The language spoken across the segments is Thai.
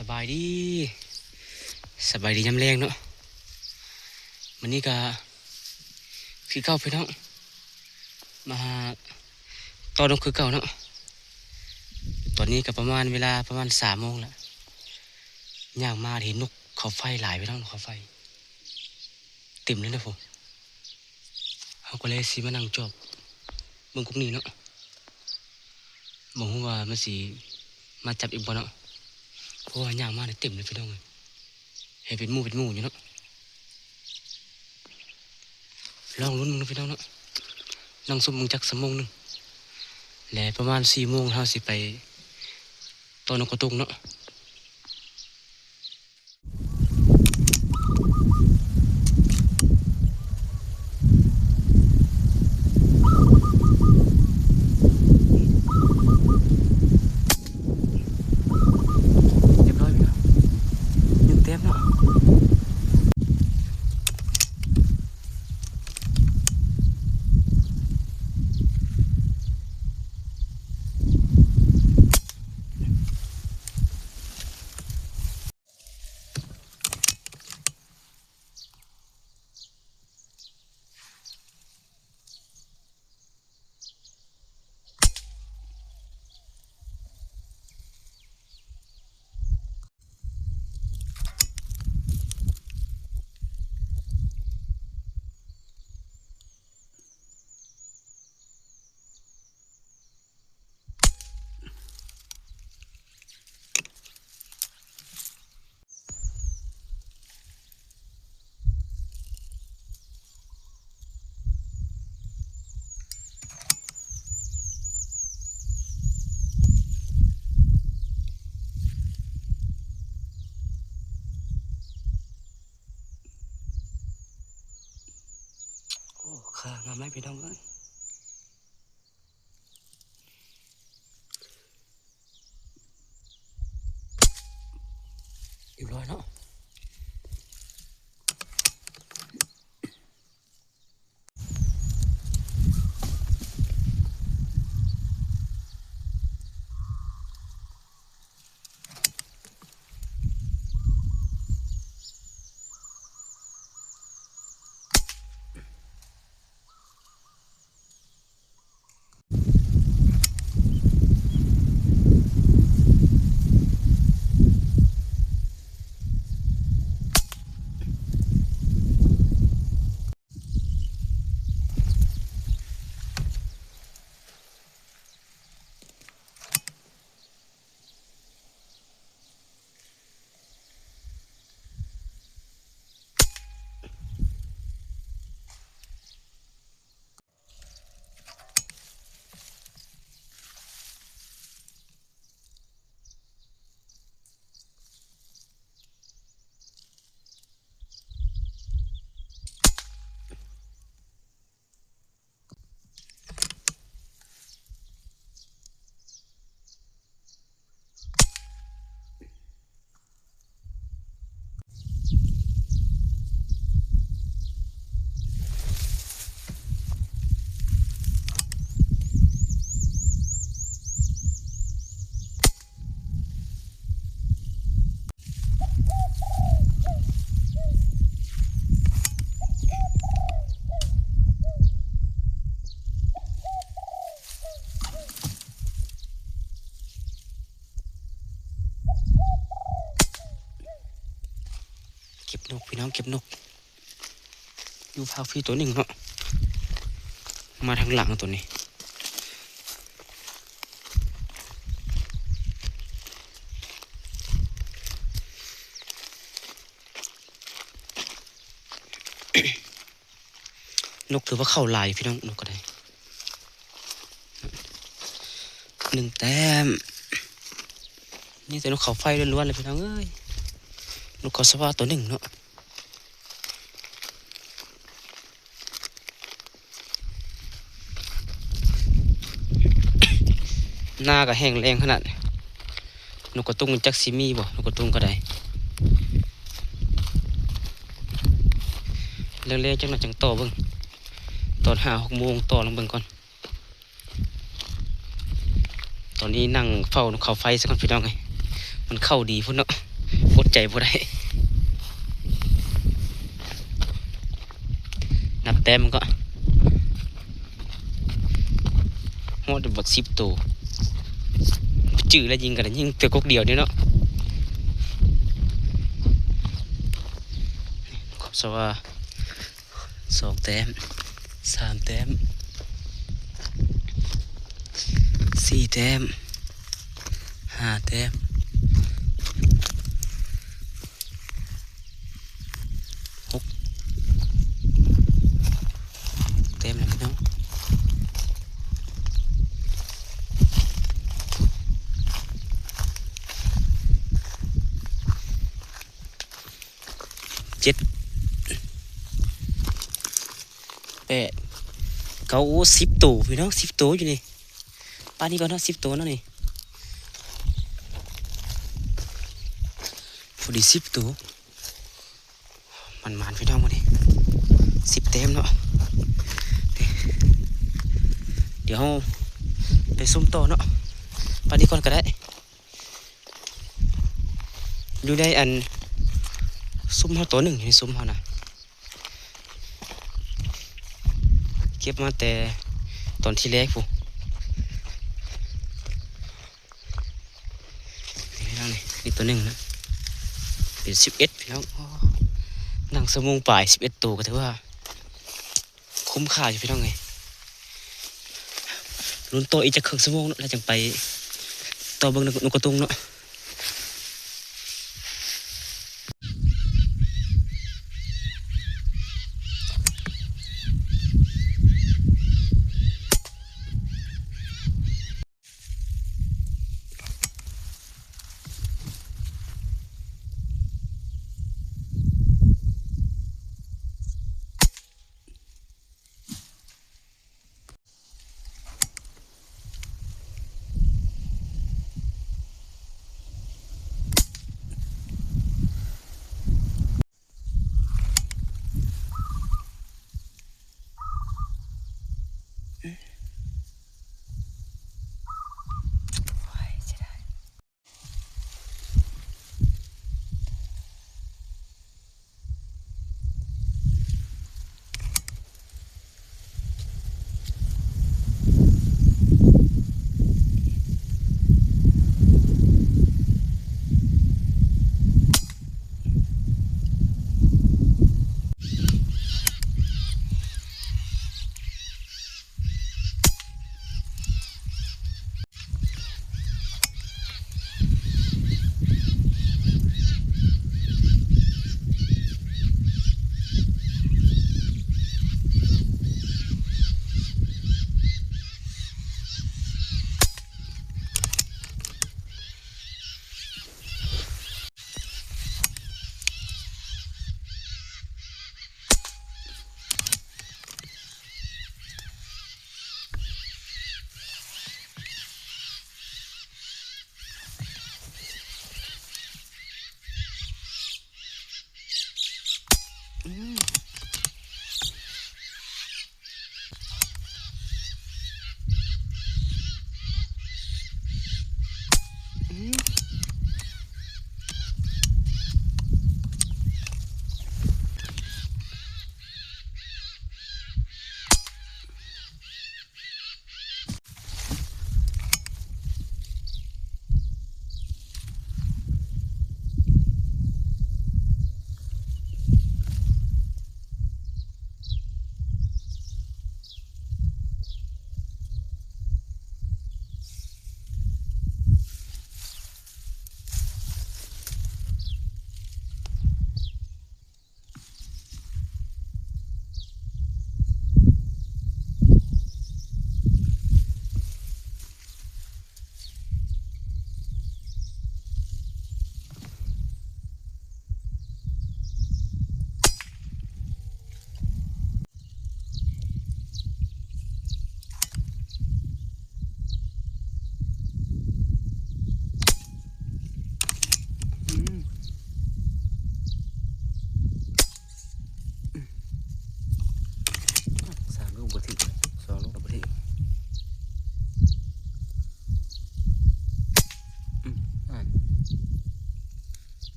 สบายดีสบายดียามแรงเนาะวันนี้ก็คือเก่าพี่น้องมาตอนนกคือเก่าเนาะตอนนี้ก็ประมาณเวลาประมาณ3 โมงแล้วย่างมาเห็นนกเขาไฟหลายพี่น้องนกเขาไฟเต็มเลยนะผมเขาก็เลยสิมานั่งจอบเบิ่งกุ๊กนี้เนาะบอกว่ามันสิมาจับอีกบ่เนาะเพราะว่าย่างมาเนี่ยเต็มเลยพี่น้องเลยให้เป็นหมู่อยู่เนาะลองลุ้นมึงนะพี่น้องเนาะนั่งซุ่มมึงจัก1 โมงและประมาณ4 โมงเราสิไปตอนนกกระตุกเนาะเรียบร้อยพี่น้องยังเต็มเนาะโอ้ข้างามไหมพี่น้องเอ้ยเรียบร้อยเนาะเก็บนกพี่น้องเก็บนกอยู่พาฟี่ตัวหนึ่งเนาะมาทางหลังตัวนี้นกถือว่าเข้าลายพี่น้องนกก็ได้1 แต้มนี่แต่นกเขาไฟล้วนๆเลยพี่น้องเอ้ยนกเขาสว่าตัวหนึ่งเนาะหน้าก็แห้งแรงขนาดนกกระตุ้งจักซิมีบ่นกกระตุ้งก็ได้เร็วๆจังหน่อยจังต่อเบิ่งตอน5-6 โมงต่อลงเบิ่งก่อนตอนนี้นั่งเฝ้านกเขาไฟสักก่อนพี่น้องไง มันเข้าดีพุ่นเนาะอดใจบ่ได้นับแต้มมันก็ฮอดบัก10ตัวจื้อแล้วยิงกันยิงตัวกกเดียวนี่เนาะขอบสว่า2แต้ม3แต้ม4แต้ม5แต้ม6แต้มแล้วพี่น้อง7 8 9 10ตัวพี่น้อง10ตัวอยู่นี่ป้านี่ก็เนาะ10ตัวเนาะนี่พอดี10ตัวมันพี่น้องมาดิ10แต้มเนาะเดี๋ยวไปซุ่มโตเนาะป้านี่ก่อนก็ได้อยู่ได้อันซุ่มเฮาตัวหนึ่งอยู่ในซุ่มเฮานะเก็บมาแต่ตอนที่แรกปุ๊พี่น้องนี่ตัวหนึ่งนะเป็น11พี่น้องนั่งสมงป่าย11ตัวก็ถือว่าคุ้มค่าอยู่พี่น้องไงลุ้นโตอีกจะครึ่งชั่วโมงเนาะแล้วจังไปต่อเบิ่งนกกระตุงเนาะ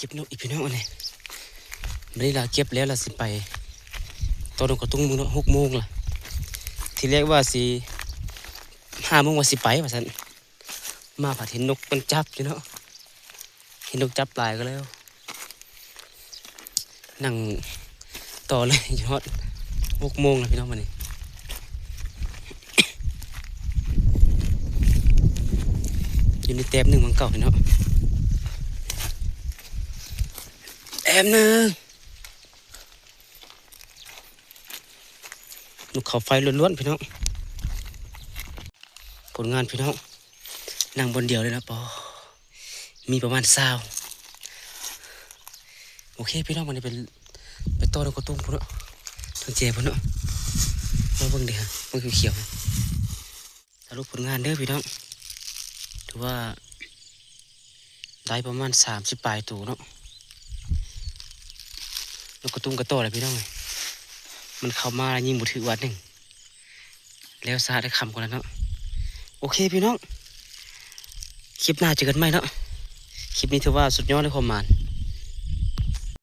เก็บนกอีกพี่น้องอันนี้ไม่ได้ลาเก็บแล้วเราสิไปตอนนกกระตุ้งมึงเนาะ6 โมงล่ะทีแรกว่าสิ5 โมงว่าสิไปว่าสันมาผัดเห็นนกมันจับอยู่เนาะเห็นนกจับปลายก็แล้วนั่งต่อเลยยอด6 โมงแล้วพี่น้องมันนี่อยู่ในแต้มหนึ่งมังเก่าพี่น้องแต้มหนึ่งนกเขาไฟล้วนๆพี่น้องผลงานพี่น้องนั่งบนเดียวเลยนะปอมีประมาณ20โอเคพี่น้องมันนี่ไปต่อนกกระตุ้งพุ่นเนาะทางเจ็บพุ่นเนาะมาเบิ่งดิฮะเบิ่งเขียวๆสรุปผลงานเด้อพี่น้องถือว่าได้ประมาณ30 ปลายตัวเนาะนกกระตุ้งกระโตอะไรพี่น้องมันเข้ามายิงบุถือวัดหนึ่งแล้วซาได้คำกว่านั้นเนาะโอเคพี่น้องคลิปหน้าเจอกันไหมเนาะคลิปนี้ถือว่าสุดยอดเลยความหมาน